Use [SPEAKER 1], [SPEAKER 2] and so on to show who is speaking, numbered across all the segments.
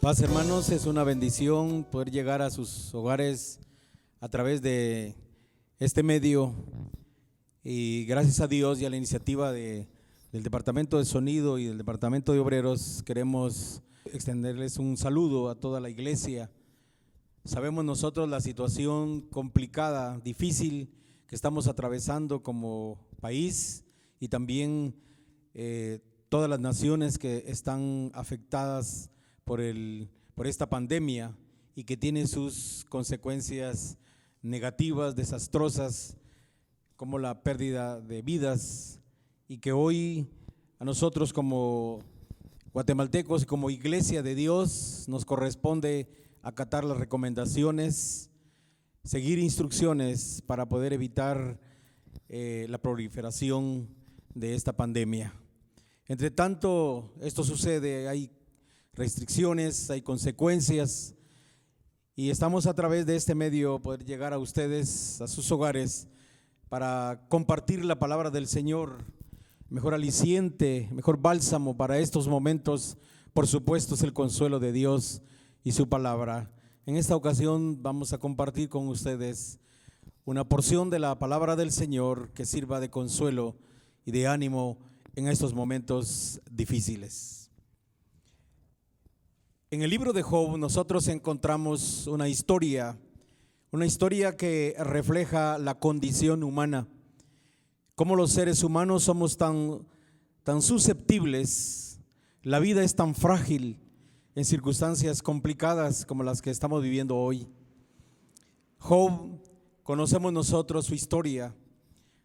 [SPEAKER 1] Paz, hermanos, es una bendición poder llegar a sus hogares a través de este medio, y gracias a Dios y a la iniciativa del Departamento de Sonido y del Departamento de Obreros queremos extenderles un saludo a toda la iglesia. Sabemos nosotros la situación complicada, difícil que estamos atravesando como país, y también todas las naciones que están afectadas por esta pandemia y que tiene sus consecuencias negativas, desastrosas, como la pérdida de vidas, y que hoy a nosotros como guatemaltecos y como iglesia de Dios nos corresponde acatar las recomendaciones, seguir instrucciones para poder evitar la proliferación de esta pandemia. Entre tanto esto sucede, hay restricciones, hay consecuencias, y estamos a través de este medio poder llegar a ustedes, a sus hogares, para compartir la palabra del Señor. Mejor aliciente, mejor bálsamo para estos momentos, por supuesto, es el consuelo de Dios y su palabra. En esta ocasión vamos a compartir con ustedes una porción de la palabra del Señor que sirva de consuelo y de ánimo en estos momentos difíciles. En el libro de Job nosotros encontramos una historia que refleja la condición humana, cómo los seres humanos somos tan susceptibles, la vida es tan frágil en circunstancias complicadas como las que estamos viviendo hoy. Job, conocemos nosotros su historia,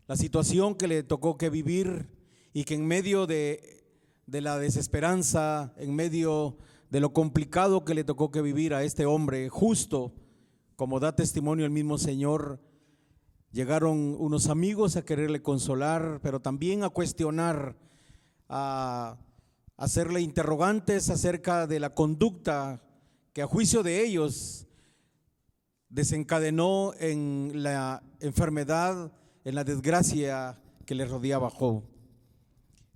[SPEAKER 1] la situación que le tocó que vivir, y que en medio de la desesperanza, en medio de lo complicado que le tocó que vivir a este hombre justo, como da testimonio el mismo Señor, llegaron unos amigos a quererle consolar, pero también a cuestionar, a hacerle interrogantes acerca de la conducta que a juicio de ellos desencadenó en la enfermedad, en la desgracia que le rodeaba a Job.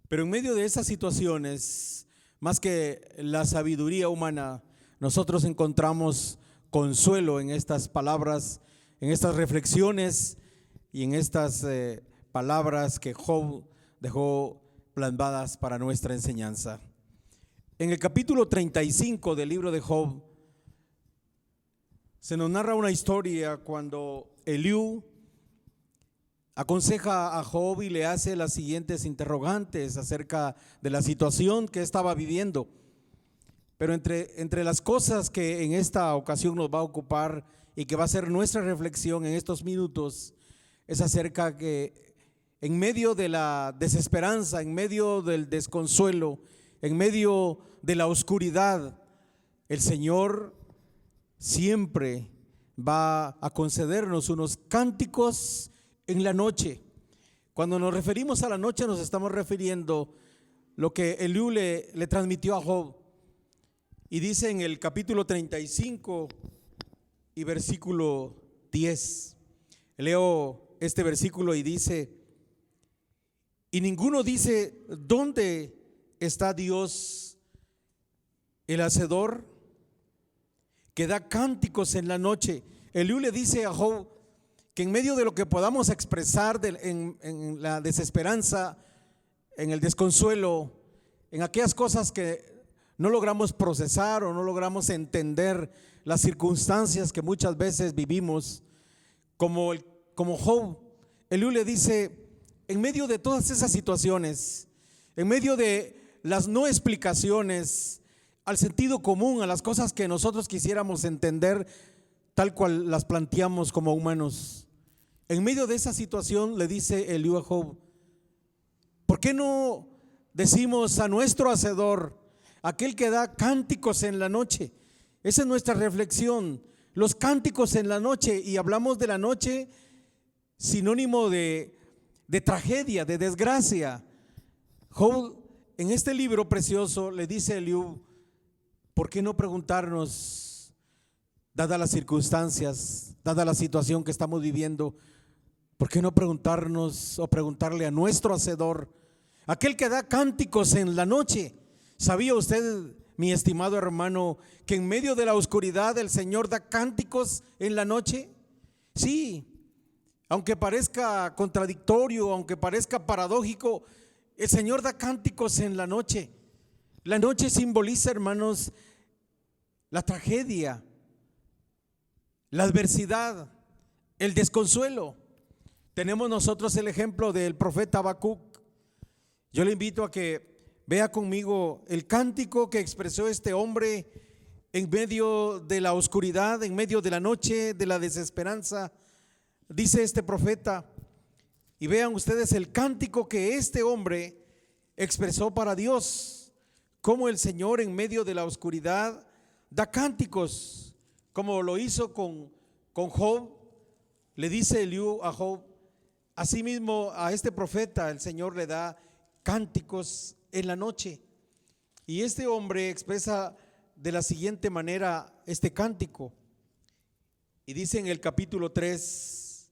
[SPEAKER 1] Pero en medio de esas situaciones, más que la sabiduría humana, nosotros encontramos consuelo en estas palabras, en estas reflexiones y en estas palabras que Job dejó plasmadas para nuestra enseñanza. En el capítulo 35 del libro de Job se nos narra una historia cuando Eliú aconseja a Job y le hace las siguientes interrogantes acerca de la situación que estaba viviendo. Pero entre las cosas que en esta ocasión nos va a ocupar y que va a ser nuestra reflexión en estos minutos, es acerca que en medio de la desesperanza, en medio del desconsuelo, en medio de la oscuridad, el Señor siempre va a concedernos unos cánticos en la noche. Cuando nos referimos a la noche, nos estamos refiriendo lo que Eliú le transmitió a Job. Y dice en el capítulo 35 y versículo 10, leo este versículo y dice: y ninguno dice, ¿dónde está Dios el hacedor, que da cánticos en la noche? Eliú le dice a Job que en medio de lo que podamos expresar en la desesperanza, en el desconsuelo, en aquellas cosas que no logramos procesar o no logramos entender, las circunstancias que muchas veces vivimos, como Job, Eliú le dice, en medio de todas esas situaciones, en medio de las no explicaciones al sentido común, a las cosas que nosotros quisiéramos entender tal cual las planteamos como humanos, en medio de esa situación le dice Eliú a Job: ¿por qué no decimos a nuestro hacedor, aquel que da cánticos en la noche? Esa es nuestra reflexión, los cánticos en la noche. Y hablamos de la noche sinónimo de tragedia, de desgracia. Job en este libro precioso le dice a Eliú: ¿por qué no preguntarnos, dadas las circunstancias, dada la situación que estamos viviendo, por qué no preguntarnos o preguntarle a nuestro hacedor, aquel que da cánticos en la noche? ¿Sabía usted, mi estimado hermano, que en medio de la oscuridad el Señor da cánticos en la noche? Sí, aunque parezca contradictorio, aunque parezca paradójico, el Señor da cánticos en la noche. La noche simboliza, hermanos, la tragedia, la adversidad, el desconsuelo. Tenemos nosotros el ejemplo del profeta Habacuc. Yo le invito a que vea conmigo el cántico que expresó este hombre en medio de la oscuridad, en medio de la noche, de la desesperanza. Dice este profeta, y vean ustedes el cántico que este hombre expresó para Dios, cómo el Señor en medio de la oscuridad da cánticos, como lo hizo con Job. Le dice Eliú a Job, asimismo a este profeta el Señor le da cánticos en la noche. Y este hombre expresa de la siguiente manera este cántico. Y dice en el capítulo 3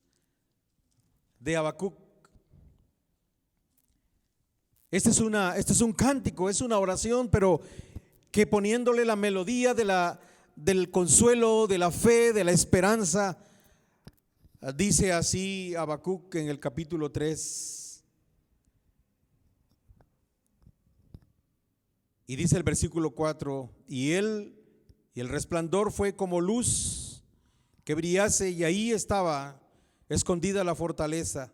[SPEAKER 1] de Habacuc, este es un cántico, es una oración, pero que poniéndole la melodía del consuelo, de la fe, de la esperanza, dice así Habacuc en el capítulo 3. Y dice el versículo 4, y el resplandor fue como luz que brillase, y ahí estaba escondida la fortaleza.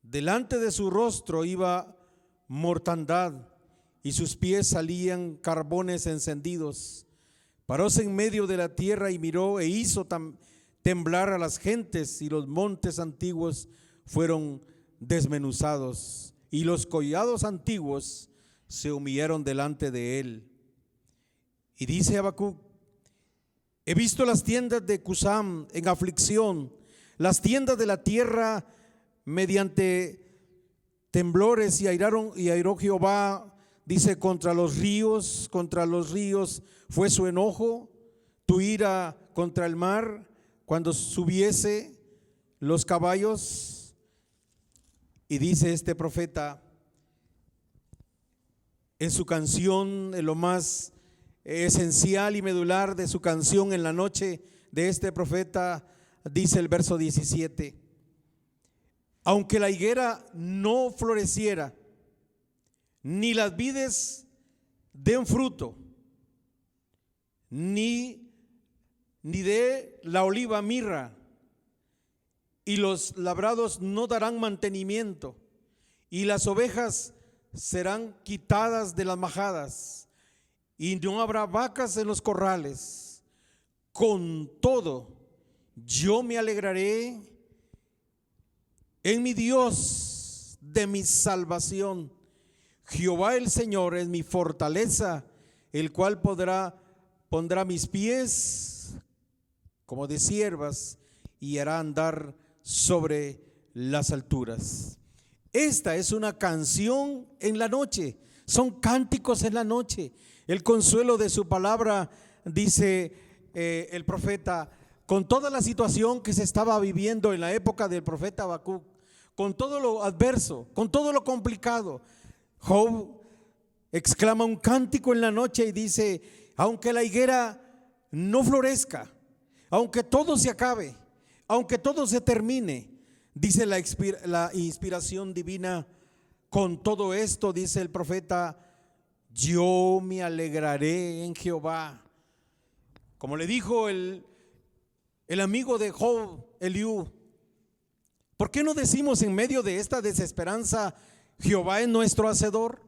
[SPEAKER 1] Delante de su rostro iba mortandad, y sus pies salían carbones encendidos. Paróse en medio de la tierra y miró e hizo temblar a las gentes, y los montes antiguos fueron desmenuzados, y los collados antiguos se humillaron delante de él. Y dice Habacuc, he visto las tiendas de Cusam en aflicción, las tiendas de la tierra mediante temblores, y airó Jehová, dice, contra los ríos fue su enojo, tu ira contra el mar, cuando subiese los caballos. Y dice este profeta en su canción, en lo más esencial y medular de su canción en la noche de este profeta, dice el verso 17, aunque la higuera no floreciera, ni las vides den fruto, ni dé la oliva mirra, y los labrados no darán mantenimiento, y las ovejas serán quitadas de las majadas, y no habrá vacas en los corrales. Con todo, yo me alegraré en mi Dios de mi salvación. Jehová el Señor es mi fortaleza, el cual pondrá mis pies como de siervas y hará andar sobre las alturas. Esta es una canción en la noche, son cánticos en la noche. El consuelo de su palabra, dice el profeta, con toda la situación que se estaba viviendo en la época del profeta Habacuc, con todo lo adverso, con todo lo complicado, Job exclama un cántico en la noche y dice, aunque la higuera no florezca, aunque todo se acabe, aunque todo se termine, dice la inspiración divina, con todo esto, dice el profeta, yo me alegraré en Jehová. Como le dijo el amigo de Job, Eliú, ¿por qué no decimos en medio de esta desesperanza, Jehová es nuestro hacedor?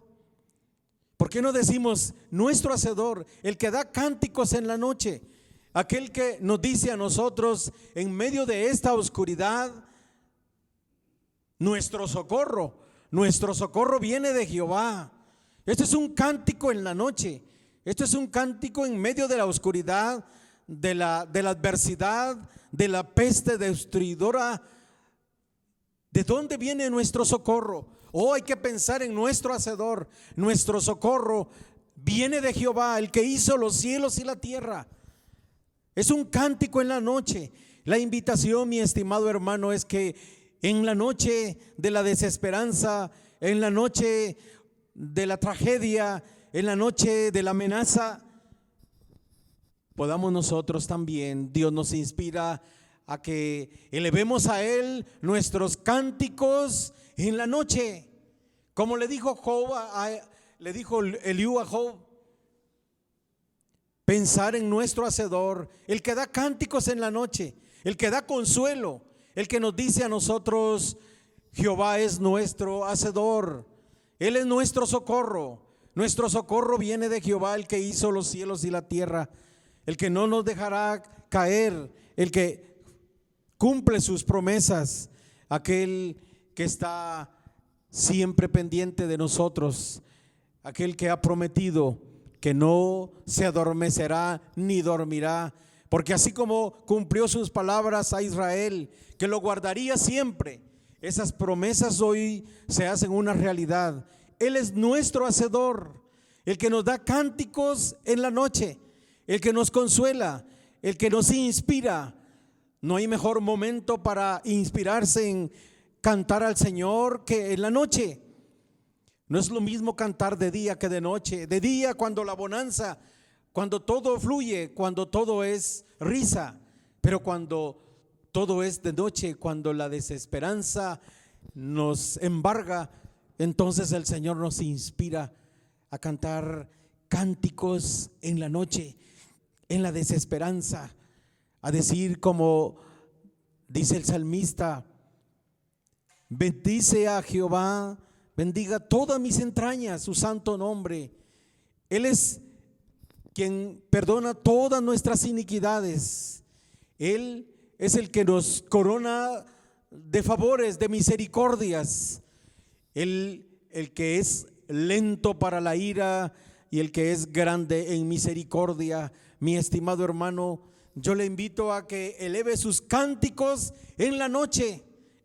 [SPEAKER 1] ¿Por qué no decimos nuestro hacedor, el que da cánticos en la noche, aquel que nos dice a nosotros en medio de esta oscuridad, nuestro socorro viene de Jehová? Este es un cántico en la noche, este es un cántico en medio de la oscuridad, de la adversidad, de la peste destruidora. ¿De dónde viene nuestro socorro? Hay que pensar en nuestro hacedor. Nuestro socorro viene de Jehová, el que hizo los cielos y la tierra. Es un cántico en la noche. La invitación, mi estimado hermano, es que en la noche de la desesperanza, en la noche de la tragedia, en la noche de la amenaza, podamos nosotros también, Dios nos inspira a que elevemos a Él nuestros cánticos en la noche. Como le dijo le dijo Eliú a Job, pensar en nuestro Hacedor, el que da cánticos en la noche, el que da consuelo, el que nos dice a nosotros: Jehová es nuestro Hacedor, Él es nuestro socorro. Nuestro socorro viene de Jehová, el que hizo los cielos y la tierra, el que no nos dejará caer, el que cumple sus promesas, aquel que está siempre pendiente de nosotros, aquel que ha prometido que no se adormecerá ni dormirá, porque así como cumplió sus palabras a Israel, que lo guardaría siempre, esas promesas hoy se hacen una realidad. Él es nuestro Hacedor, el que nos da cánticos en la noche, el que nos consuela, el que nos inspira. No hay mejor momento para inspirarse en cantar al Señor que en la noche. No es lo mismo cantar de día que de noche. De día, cuando la bonanza, cuando todo fluye, cuando todo es risa, pero cuando todo es de noche, cuando la desesperanza nos embarga, entonces el Señor nos inspira a cantar cánticos en la noche, en la desesperanza, a decir como dice el salmista: bendice a Jehová, bendiga todas mis entrañas su santo nombre. Él es quien perdona todas nuestras iniquidades. Él es el que nos corona de favores, de misericordias. El que es lento para la ira y el que es grande en misericordia. Mi estimado hermano, yo le invito a que eleve sus cánticos en la noche.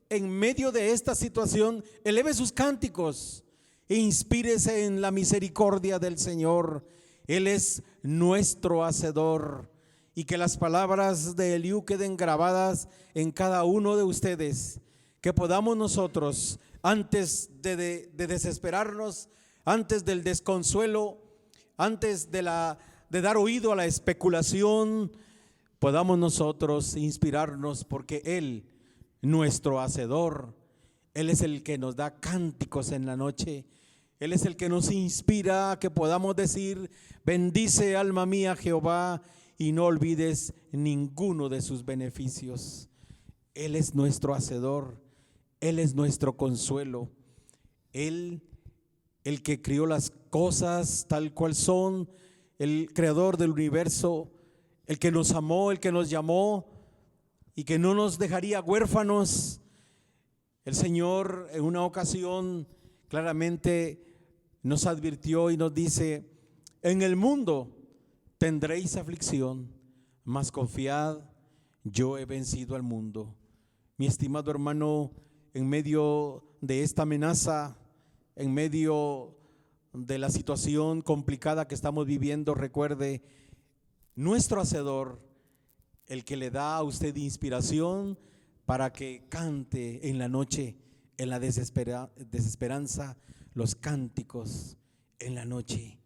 [SPEAKER 1] En medio de esta situación, eleve sus cánticos e inspírese en la misericordia del Señor. Él es nuestro Hacedor. Y que las palabras de Eliú queden grabadas en cada uno de ustedes, que podamos nosotros, antes de desesperarnos, antes del desconsuelo, antes de dar oído a la especulación, podamos nosotros inspirarnos, porque Él, nuestro Hacedor, Él es el que nos da cánticos en la noche. Él es el que nos inspira a que podamos decir: bendice alma mía Jehová, y no olvides ninguno de sus beneficios. Él es nuestro Hacedor, Él es nuestro consuelo. Él, el que crió las cosas tal cual son, el creador del universo, el que nos amó, el que nos llamó y que no nos dejaría huérfanos. El Señor en una ocasión claramente nos advirtió y nos dice: en el mundo tendréis aflicción, mas confiad, yo he vencido al mundo. Mi estimado hermano, en medio de esta amenaza, en medio de la situación complicada que estamos viviendo, recuerde, nuestro Hacedor, el que le da a usted inspiración para que cante en la noche, en la desesperanza, los cánticos en la noche.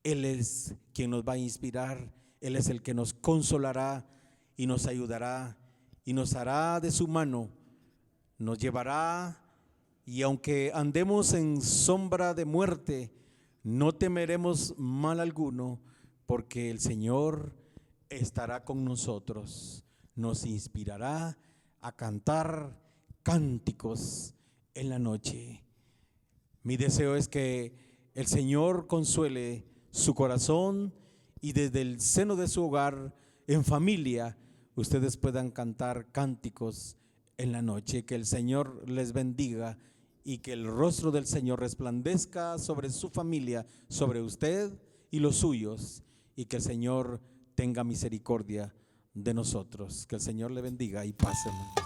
[SPEAKER 1] Él es quien nos va a inspirar, Él es el que nos consolará y nos ayudará y nos hará de su mano, nos llevará, y aunque andemos en sombra de muerte, no temeremos mal alguno, porque el Señor estará con nosotros, nos inspirará a cantar cánticos en la noche. Mi deseo es que el Señor consuele su corazón y desde el seno de su hogar, en familia, ustedes puedan cantar cánticos en la noche. Que el Señor les bendiga y que el rostro del Señor resplandezca sobre su familia, sobre usted y los suyos, y que el Señor tenga misericordia de nosotros. Que el Señor le bendiga y paz, hermanos.